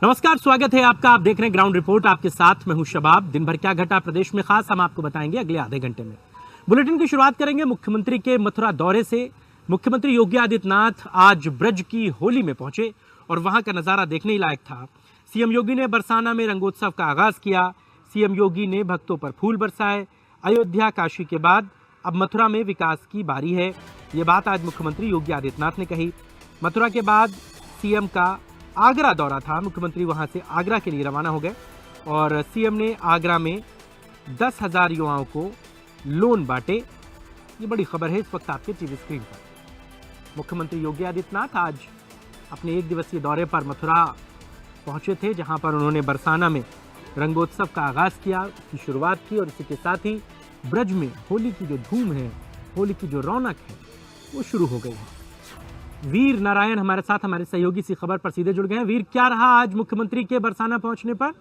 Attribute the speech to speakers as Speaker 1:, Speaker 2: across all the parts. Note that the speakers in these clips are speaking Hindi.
Speaker 1: नमस्कार, स्वागत है आपका। आप देख रहे हैं ग्राउंड रिपोर्ट। आपके साथ मैं हूं शबाब। दिन भर क्या घटा प्रदेश में खास, हम आपको बताएंगे अगले आधे घंटे में। बुलेटिन की शुरुआत करेंगे मुख्यमंत्री के मथुरा दौरे से। मुख्यमंत्री योगी आदित्यनाथ आज ब्रज की होली में पहुंचे और वहां का नजारा देखने ही लायक था। सीएम योगी ने बरसाना में रंगोत्सव का आगाज किया। सीएम योगी ने भक्तों पर फूल बरसाए। अयोध्या काशी के बाद अब मथुरा में विकास की बारी है, ये बात आज मुख्यमंत्री योगी आदित्यनाथ ने कही। मथुरा के बाद सीएम का आगरा दौरा था। मुख्यमंत्री वहां से आगरा के लिए रवाना हो गए और सीएम ने आगरा में 10,000 युवाओं को लोन बांटे। ये बड़ी खबर है इस वक्त आपके टीवी स्क्रीन पर। मुख्यमंत्री योगी आदित्यनाथ आज अपने एक दिवसीय दौरे पर मथुरा पहुंचे थे, जहां पर उन्होंने बरसाना में रंगोत्सव का आगाज किया, उसकी शुरुआत की और इसी के साथ ही ब्रज में होली की जो धूम है, होली की जो रौनक है, वो शुरू हो गई है। वीर नारायण हमारे साथ हमारे सहयोगी इसी खबर पर सीधे जुड़ गए हैं। वीर, क्या रहा आज मुख्यमंत्री के बरसाना पहुंचने पर?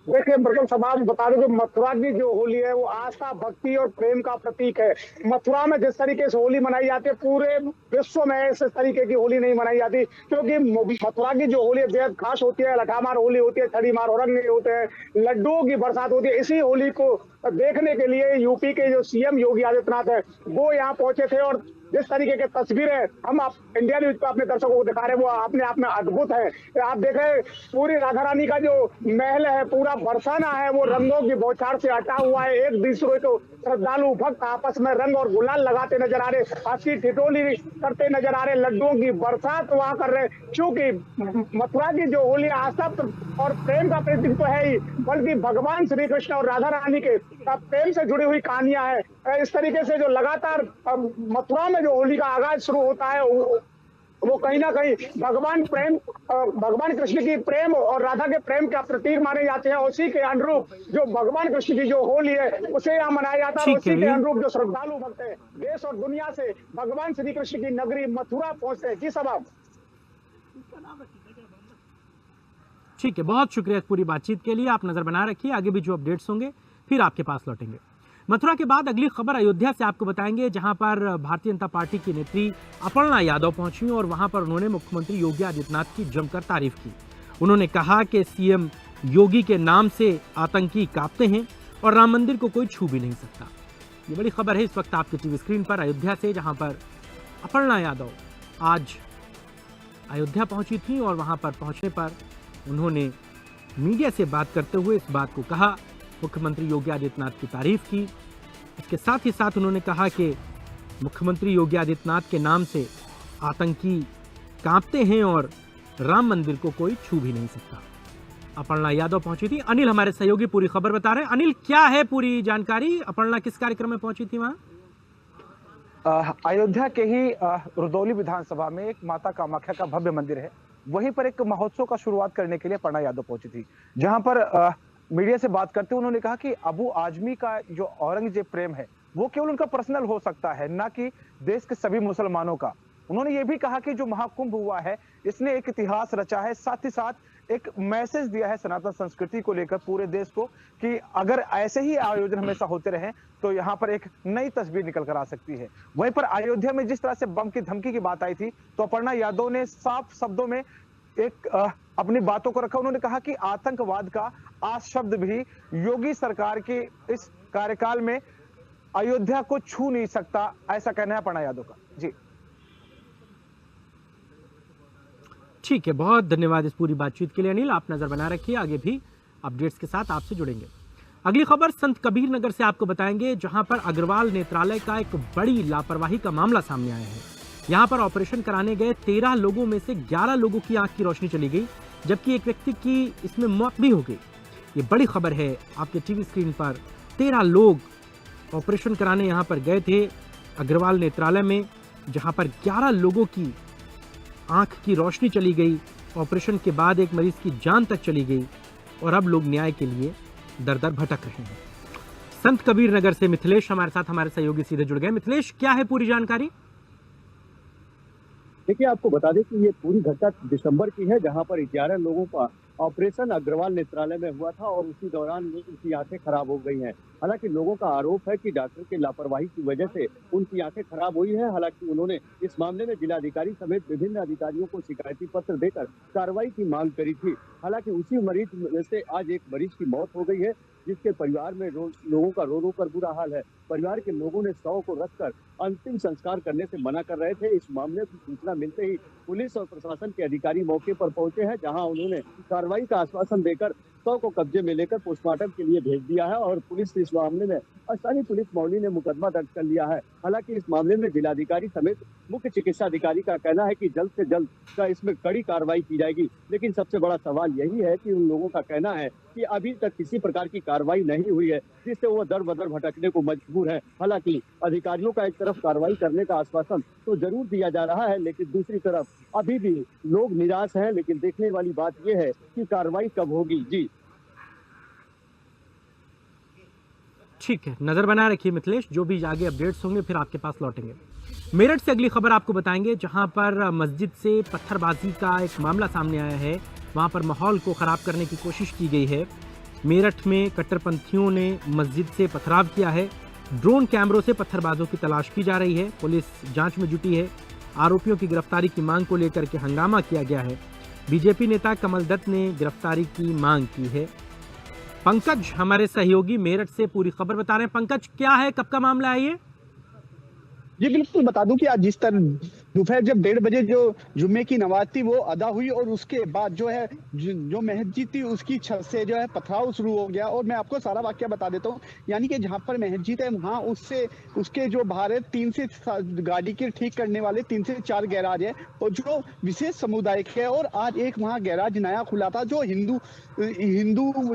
Speaker 2: देखिए बिल्कुल समाज बता दूं कि मथुरा की जो होली है वो आस्था, भक्ति और प्रेम का प्रतीक है। मथुरा में जिस तरीके से होली मनाई जाती है, पूरे विश्व में इस तरीके की होली नहीं मनाई जाती, क्योंकि मथुरा की जो होली है बेहद खास होती है। लठामार होली होती है, छड़ी मार औरंग होते हैं, लड्डुओं की बरसात होती है। इसी होली को देखने के लिए यूपी के जो सीएम योगी आदित्यनाथ है वो यहाँ पहुंचे थे और जिस तरीके की तस्वीरें हम आप इंडिया न्यूज पर अपने दर्शकों को दिखा रहे हैं वो अपने आप में अद्भुत है। आप देखें, पूरी राधा रानी का जो महल है, पूरा बरसाना है, वो रंगों की बौछार से हटा हुआ है। एक दूसरे को श्रद्धालु भक्त आपस में रंग और गुलाल लगाते नजर आ रहे, हंसी ठिठोली करते नजर आ रहे, लड्डुओं की बरसात वहां कर रहे। क्योंकि मथुरा की जो होली आस्था और प्रेम का प्रतीक तो है ही, बल्कि भगवान श्री कृष्ण और राधा रानी के प्रेम से जुड़ी हुई कहानियां हैं। इस तरीके से जो लगातार मथुरा में जो होली का आगाज शुरू होता है वो कहीं ना कहीं भगवान कृष्ण की प्रेम और राधा के प्रेम का प्रतीक माने जाते हैं। उसी के अनुरूप जो भगवान कृष्ण की जो होली है उसे यहाँ मनाया जाता है। उसी के अनुरूप जो श्रद्धालु भक्त है देश और दुनिया से भगवान श्री कृष्ण की नगरी मथुरा पहुंचते हैं। जी साहब,
Speaker 1: ठीक है, बहुत शुक्रिया पूरी बातचीत के लिए। आप नजर बनाए रखिए, आगे भी जो अपडेट्स होंगे फिर आपके पास लौटेंगे। मथुरा के बाद अगली खबर अयोध्या से आपको बताएंगे, जहां पर भारतीय जनता पार्टी की नेत्री अपर्णा यादव पहुंची और वहां पर उन्होंने मुख्यमंत्री योगी आदित्यनाथ की जमकर तारीफ की। उन्होंने कहा कि सीएम योगी के नाम से आतंकी कांपते हैं और राम मंदिर को कोई छू भी नहीं सकता। ये बड़ी खबर है इस वक्त आपके टीवी स्क्रीन पर अयोध्या से, जहां पर अपर्णा यादव आज अयोध्या पहुंची थी और वहां पर पहुंचने पर उन्होंने मीडिया से बात करते हुए इस बात को कहा, मुख्यमंत्री योगी आदित्यनाथ की तारीफ की। इसके साथ ही साथ उन्होंने कहा कि मुख्यमंत्री योगी आदित्यनाथ के नाम से आतंकी कांपते हैं और राम मंदिर को कोई छू भी नहीं सकता। अपर्णा यादव पहुंची थी। अनिल हमारे सहयोगी पूरी खबर बता रहे हैं। अनिल, क्या है पूरी जानकारी? अपर्णा किस कार्यक्रम में पहुंची थी वहां?
Speaker 3: अयोध्या के ही रुदौली विधानसभा में एक माता कामाख्या का भव्य मंदिर है, वहीं पर एक महोत्सव का शुरुआत करने के लिए अपर्णा यादव पहुंची थी, जहां पर मीडिया से बात करते हुए उन्होंने कहा कि अबू आजमी का जो औरंगजेब प्रेम है वो केवल उनका पर्सनल हो सकता है, ना कि देश के सभी मुसलमानों का। उन्होंने ये भी कहा कि जो महाकुंभ हुआ है इसने एक इतिहास रचा है, साथ ही साथ एक मैसेज दिया है सनातन संस्कृति को लेकर पूरे देश को कि अगर ऐसे ही आयोजन हमेशा होते रहे तो यहाँ पर एक नई तस्वीर निकल कर आ सकती है। वहीं पर अयोध्या में जिस तरह से बम की धमकी की बात आई थी, तो अपर्णा यादव ने साफ शब्दों में एक अपनी बातों को रखा। उन्होंने कहा कि आतंकवाद का आज शब्द भी योगी सरकार के इस कार्यकाल में अयोध्या को छू नहीं सकता, ऐसा कहना है अपर्णा यादव का। जी
Speaker 1: ठीक है, बहुत धन्यवाद इस पूरी बातचीत के लिए अनिल। आप नजर बना रखिए, आगे भी अपडेट्स के साथ आपसे जुड़ेंगे। अगली खबर संत कबीर नगर से आपको बताएंगे, जहां पर अग्रवाल नेत्रालय का एक बड़ी लापरवाही का मामला सामने आया है। यहां पर ऑपरेशन कराने गए 13 लोगों में से 11 लोगों की आंख की रोशनी चली गई, जबकि एक व्यक्ति की इसमें मौत भी हो गई। ये बड़ी खबर है आपके टीवी स्क्रीन पर। 13 लोग ऑपरेशन कराने यहां पर गए थे अग्रवाल नेत्रालय में, जहां पर 11 लोगों की आंख की रोशनी चली गई। ऑपरेशन के बाद एक मरीज की जान तक चली गई और अब लोग न्याय के लिए दर दर भटक रहे हैं। संत कबीर नगर से मिथिलेश हमारे साथ हमारे सहयोगी सीधे जुड़ गए। मिथिलेश, क्या है पूरी जानकारी?
Speaker 4: देखिए, आपको बता दें कि ये पूरी घटना दिसंबर की है, जहां पर 11 लोगों का ऑपरेशन अग्रवाल नेत्रालय में हुआ था और उसी दौरान उनकी आंखें खराब हो गई हैं। हालांकि लोगों का आरोप है कि डॉक्टर की लापरवाही की वजह से उनकी आंखें खराब हुई हैं। हालांकि उन्होंने इस मामले में जिलाधिकारी समेत विभिन्न अधिकारियों को शिकायती पत्र देकर कार्रवाई की मांग करी थी। हालांकि उसी मरीज में से आज एक मरीज की मौत हो गई है, जिसके परिवार में लोगों का रो रो कर बुरा हाल है। परिवार के लोगों ने शव को रखकर अंतिम संस्कार करने से मना कर रहे थे। इस मामले की सूचना मिलते ही पुलिस और प्रशासन के अधिकारी मौके पर पहुंचे हैं, जहां उन्होंने कार्रवाई का आश्वासन देकर शव को कब्जे में लेकर पोस्टमार्टम के लिए भेज दिया है और पुलिस इस मामले में स्थानीय पुलिस मौली ने मुकदमा दर्ज कर लिया है। हालांकि इस मामले में जिलाधिकारी समेत मुख्य चिकित्सा अधिकारी का कहना है कि जल्द से जल्द का इसमें कड़ी कार्रवाई की जाएगी। लेकिन सबसे बड़ा सवाल यही है कि उन लोगों का कहना है कि अभी तक किसी प्रकार की कार्रवाई नहीं हुई है, जिससे वो दर बदर भटकने को मजबूर है। हालांकि अधिकारियों का एक तरफ कार्रवाई करने का आश्वासन तो जरूर दिया जा रहा है, लेकिन दूसरी तरफ अभी भी लोग निराश हैं। लेकिन देखने वाली बात यह है कि कार्रवाई कब होगी। जी
Speaker 1: ठीक है, नजर बनाए रखिए मिथिलेश, जो भी आगे अपडेट्स होंगे फिर आपके पास लौटेंगे। मेरठ से अगली खबर आपको बताएंगे, जहां पर मस्जिद से पत्थरबाजी का एक मामला सामने आया है। वहां पर माहौल को खराब करने की कोशिश की गई है। मेरठ में कट्टरपंथियों ने मस्जिद से पथराव किया है। ड्रोन कैमरों से पत्थरबाजों की तलाश की जा रही है। पुलिस जांच में जुटी है। आरोपियों की गिरफ्तारी की मांग को लेकर के हंगामा किया गया है। बीजेपी नेता कमल दत्त ने गिरफ्तारी की मांग की है। पंकज हमारे सहयोगी मेरठ से पूरी खबर बता रहे हैं। पंकज, क्या है, कब का मामला है ये?
Speaker 5: जी बिल्कुल बता दूं कि आज जिस तरह दोपहर जब 1:30 बजे जो जुम्मे की नमाज थी वो अदा हुई और उसके बाद जो है जो मस्जिद थी उसकी छत से जो है पथराव शुरू हो गया। और मैं आपको सारा वाकया बता देता हूँ। यानी कि जहाँ पर मस्जिद है वहाँ उससे उसके जो बाहर है 3 से गाड़ी के ठीक करने वाले 3 से 4 गैराज है और जो विशेष समुदाय है। और आज एक वहाँ गैराज नया खुला था जो हिंदू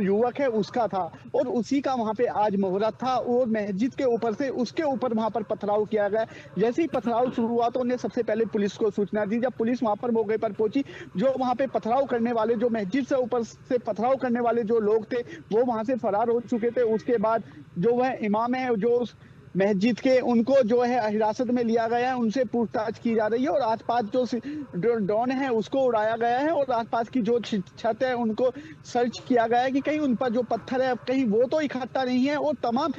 Speaker 5: युवक है उसका था और उसी का वहाँ पे आज मुहूर्त था और मस्जिद के ऊपर से उसके ऊपर वहाँ पर पथराव किया गया। जैसे ही पथराव शुरू हुआ तो उन्हें सबसे पहले पुलिस को सूचना दी। जब पुलिस वहां पर मौके पर पहुंची, जो वहां पे पथराव करने वाले, जो मस्जिद से ऊपर से पथराव करने वाले जो लोग थे वो वहां से फरार हो चुके थे। उसके बाद जो वह इमाम है जो उस मस्जिद के, उनको जो है हिरासत में लिया गया है, उनसे पूछताछ की जा रही है और आसपास जो ड्रोन है उसको उड़ाया गया है और आसपास की जो छत है उनको सर्च किया गया है कि कहीं उन पर जो पत्थर है कहीं वो तो इकट्ठा नहीं है और तमाम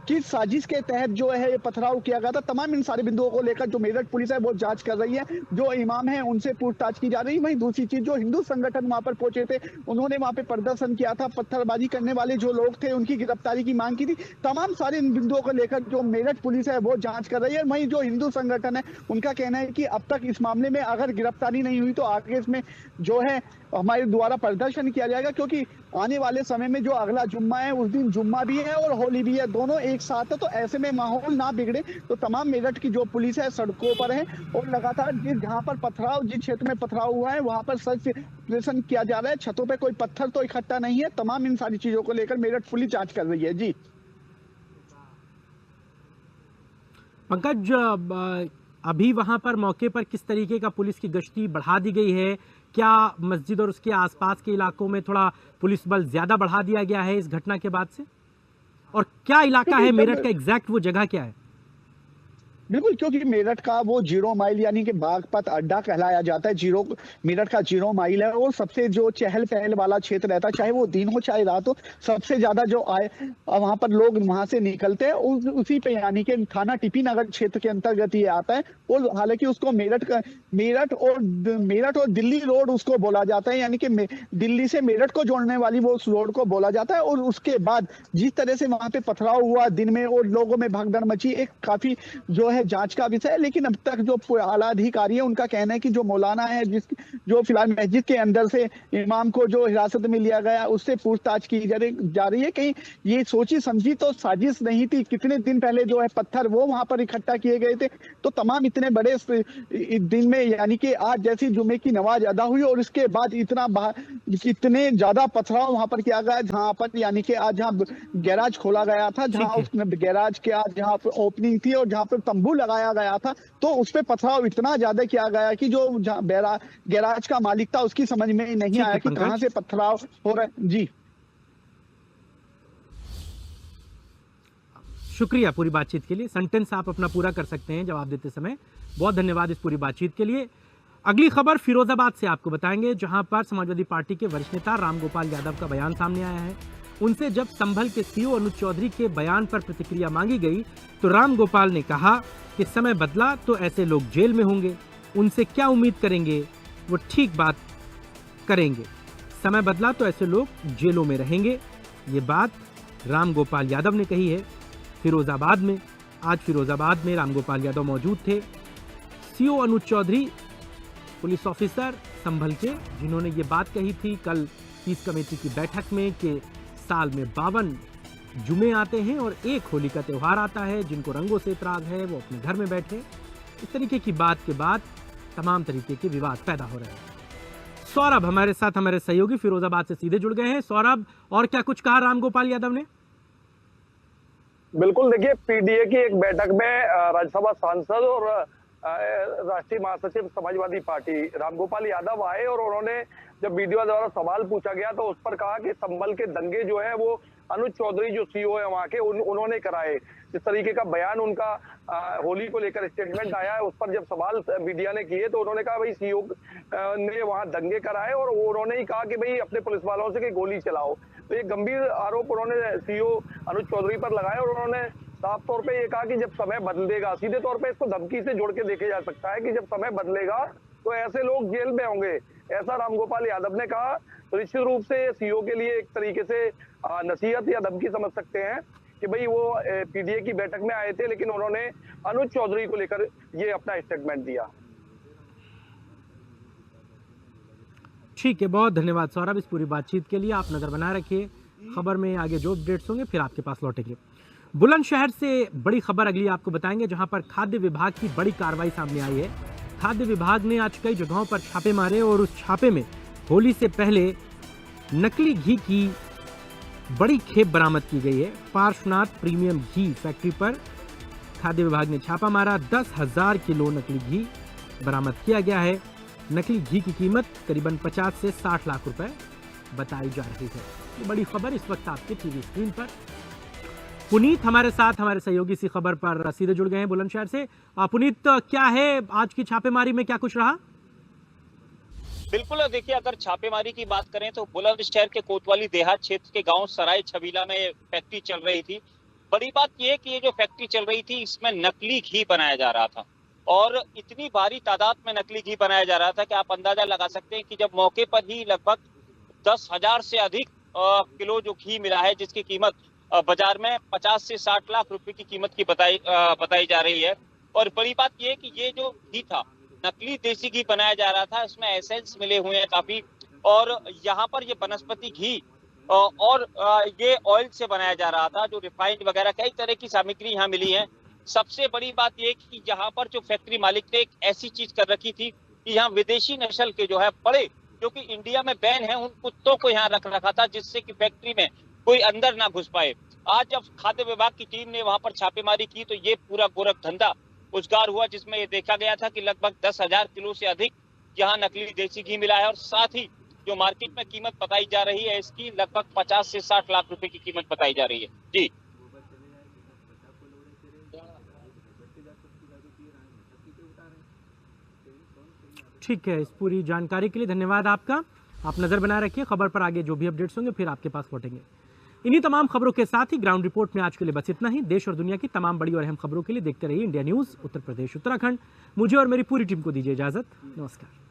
Speaker 5: किस साजिश के तहत जो है ये पथराव किया गया था। तमाम इन सारे बिंदुओं को लेकर जो मेरठ पुलिस है वो जांच कर रही है। जो इमाम है उनसे पूछताछ की जा रही है। वहीं दूसरी चीज, जो हिंदू संगठन वहां पर पहुंचे थे उन्होंने वहां पे प्रदर्शन किया था, पत्थरबाजी करने वाले जो लोग थे उनकी गिरफ्तारी की मांग की थी। तमाम सारे इन बिंदुओं को लेकर जो मेरठ पुलिस है वो जांच कर रही है। वहीं जो हिंदू संगठन है उनका कहना है कि अब तक इस मामले में अगर गिरफ्तारी नहीं हुई तो आगे इसमें जो है हमारे द्वारा प्रदर्शन किया जाएगा, क्योंकि आने वाले समय में जो अगला जुम्मा है उस दिन जुम्मा भी है और होली भी है, दोनों एक साथ है। तो ऐसे में माहौल ना बिगड़े तो तमाम मेरठ की जो पुलिस है सड़कों पर है और लगातार जहां पर पथराव, जिस क्षेत्र में पथराव हुआ है वहां पर सर्च ऑपरेशन किया जा रहा है। छतों पे कोई पत्थर तो इकट्ठा नहीं है। तमाम इन सारी चीजों को लेकर मेरठ पुलिस जांच कर रही है। जी
Speaker 1: पंकज, अभी वहां पर मौके पर किस तरीके का पुलिस की गश्ती बढ़ा दी गई है? क्या मस्जिद और उसके आसपास के इलाकों में थोड़ा पुलिस बल ज्यादा बढ़ा दिया गया है इस घटना के बाद से? और क्या इलाका है मेरठ का, एग्जैक्ट वो जगह क्या है?
Speaker 5: बिल्कुल, क्योंकि मेरठ का वो 0 माइल यानी कि बागपत अड्डा कहलाया जाता है। मेरठ का 0 माइल है और सबसे जो चहल पहल वाला क्षेत्र रहता है, चाहे वो दिन हो चाहे रात हो, सबसे ज्यादा जो आए वहां पर लोग वहां से निकलते हैं उसी पे, यानी कि थाना टीपी नगर क्षेत्र के अंतर्गत ये आता है। और हालांकि उसको मेरठ और दिल्ली रोड उसको बोला जाता है, यानी कि दिल्ली से मेरठ को जोड़ने वाली वो उस रोड को बोला जाता है। और उसके बाद जिस तरह से वहां पे पथराव हुआ दिन में और लोगों में भगदड़ मची, एक काफी जो है जांच का विषय है। लेकिन अब तक जो आला अधिकारी है उनका कहना है कि जो मौलाना है जो फिलहाल मस्जिद के अंदर से इमाम को जो हिरासत में लिया गया उससे पूछताछ की जा रही है। कहीं ये सोची समझी तो साजिश नहीं थी। कितने दिन पहले जो है पत्थर वो वहां पर इकट्ठा किए गए थे। तो तमाम इतने बड़े दिन में, यानी कि आज जैसी जुम्मे की नमाज अदा हुई और इसके बाद इतने ज्यादा पथराव वहां पर किया गया, जहां पर यानी कि आज जहां गैराज खोला गया था, जहां उस गैराज के आज जहां पर ओपनिंग थी और जहां पर तंबू लगाया गया था, तो उस पे पथराव इतना ज्यादा किया गया कि जो गैराज का मालिक था उसकी समझ में नहीं आया कि कहां से पथराव हो रहा है। जी
Speaker 1: शुक्रिया पूरी बातचीत के लिए। सेंटेंस आप अपना पूरा कर सकते हैं जवाब देते समय। बहुत धन्यवाद इस पूरी बातचीत के लिए। अगली खबर फिरोजाबाद से आपको बताएंगे, जहां पर समाजवादी पार्टी के वरिष्ठ नेता रामगोपाल यादव का बयान सामने आया है। उनसे जब संभल के सीओ अनुज चौधरी के बयान पर प्रतिक्रिया मांगी गई तो रामगोपाल ने कहा कि समय बदला तो ऐसे लोग जेल में होंगे, उनसे क्या उम्मीद करेंगे, वो ठीक बात करेंगे। समय बदला तो ऐसे लोग जेलों में रहेंगे। ये बात रामगोपाल यादव ने कही है फिरोजाबाद में। आज फिरोजाबाद में रामगोपाल यादव मौजूद थे। सीओ अनुज चौधरी पुलिस ऑफिसर संभल के, जिन्होंने ये बात कही थी कल पीस कमेटी की बैठक में कि साल में 52 जुमे आते हैं और एक होली का त्यौहार आता है, जिनको रंगों से इतराज है वो अपने घर में बैठे। इस तरीके की बात के बाद तमाम तरीके के विवाद पैदा हो रहे हैं। सौरभ हमारे साथ, हमारे सहयोगी फिरोजाबाद से सीधे जुड़ गए हैं। सौरभ, और क्या कुछ कहा रामगोपाल यादव ने?
Speaker 6: बिल्कुल, देखिए, पीडीए की एक बैठक में राज्यसभा सांसद और राष्ट्रीय महासचिव समाजवादी पार्टी रामगोपाल यादव आए और उन्होंने जब मीडिया द्वारा सवाल पूछा गया तो उस पर कहा कि संभल के दंगे जो है वो अनुज चौधरी जो सीओ है वहां के उन्होंने कराए। जिस तरीके का बयान उनका होली को लेकर स्टेटमेंट आया है, उस पर जब सवाल मीडिया ने किए तो उन्होंने कहा भाई सीओ ने वहां दंगे कराए और उन्होंने ही कहा कि भाई अपने पुलिस वालों से कि गोली चलाओ। तो ये गंभीर आरोप उन्होंने सीओ अनुज चौधरी पर लगाए और उन्होंने साफ तौर पे ये कहा कि जब समय बदलेगा, सीधे तौर पे इसको धमकी से जोड़ के देखे जा सकता है कि जब समय बदलेगा तो ऐसे लोग जेल में होंगे, ऐसा रामगोपाल यादव ने कहा। तो निश्चित रूप से सीओ के लिए एक तरीके से नसीहत या धमकी समझ सकते हैं कि भाई वो पीडीए की बैठक में आए थे लेकिन उन्होंने अनुज चौधरी को लेकर ये अपना स्टेटमेंट दिया।
Speaker 1: ठीक है, बहुत धन्यवाद सौरभ इस पूरी बातचीत के लिए। आप नजर बनाए रखिए, खबर में आगे जो अपडेट्स होंगे फिर आपके पास लौटेंगे। बुलंदशहर से बड़ी खबर अगली आपको बताएंगे, जहां पर खाद्य विभाग की बड़ी कार्रवाई सामने आई है। खाद्य विभाग ने आज कई जगहों पर छापे मारे और उस छापे में होली से पहले नकली घी की बड़ी खेप बरामद की गई है। पार्श्वनाथ प्रीमियम घी फैक्ट्री पर खाद्य विभाग ने छापा मारा। 10,000 किलो नकली घी बरामद किया गया है। नकली घी की कीमत करीबन 50 से 60 लाख रुपए बताई जा रही है। ये बड़ी खबर इस वक्त आपके टीवी स्क्रीन पर। पुनीत हमारे साथ, हमारे सहयोगी इसी खबर पर सीधे जुड़ गए हैं बुलंदशहर से। पुनीत, क्या है आज की छापेमारी में, क्या कुछ रहा?
Speaker 7: बिल्कुल, देखिए, अगर छापेमारी की बात करें तो बुलंदशहर के कोतवाली देहात क्षेत्र के गांव सराय छबीला में फैक्ट्री चल रही थी। बड़ी बात यह है कि ये जो फैक्ट्री चल रही थी इसमें नकली घी बनाया जा रहा था और इतनी भारी तादाद में नकली घी बनाया जा रहा था कि आप अंदाजा लगा सकते हैं कि जब मौके पर ही लगभग 10,000 से अधिक किलो जो घी मिला है, जिसकी कीमत बाजार में 50 से 60 लाख रुपए की कीमत की बताई जा रही है। और बड़ी बात यह है कि ये जो घी था नकली देसी घी बनाया जा रहा था, इसमें एसेंस मिले हुए हैं काफी, और यहाँ पर ये वनस्पति घी और ये ऑयल से बनाया जा रहा था, जो रिफाइंड वगैरह कई तरह की सामग्री यहाँ मिली है। सबसे बड़ी बात यह कि यहाँ पर जो फैक्ट्री मालिक ने एक ऐसी चीज कर रखी थी कि यहाँ विदेशी नस्ल के जो है बड़े, जो कि इंडिया में बैन है, उन कुत्तों को यहाँ रख रखा था जिससे कि फैक्ट्री में कोई अंदर ना घुस पाए। आज जब खाद्य विभाग की टीम ने वहां पर छापेमारी की तो ये पूरा गोरख धंधा उजागर हुआ, जिसमें ये देखा गया था कि लगभग 10,000 किलो से अधिक यहाँ नकली देसी घी मिला है और साथ ही जो मार्केट में कीमत बताई जा रही है इसकी लगभग 50 से 60 लाख रुपए की कीमत बताई जा रही है। जी
Speaker 1: ठीक है, इस पूरी जानकारी के लिए धन्यवाद आपका। आप नजर बनाए रखिए, खबर पर आगे जो भी अपडेट्स होंगे फिर आपके पास लौटेंगे। इन्हीं तमाम खबरों के साथ ही ग्राउंड रिपोर्ट में आज के लिए बस इतना ही। देश और दुनिया की तमाम बड़ी और अहम खबरों के लिए देखते रहिए इंडिया न्यूज उत्तर प्रदेश उत्तराखंड। मुझे और मेरी पूरी टीम को दीजिए इजाजत। नमस्कार।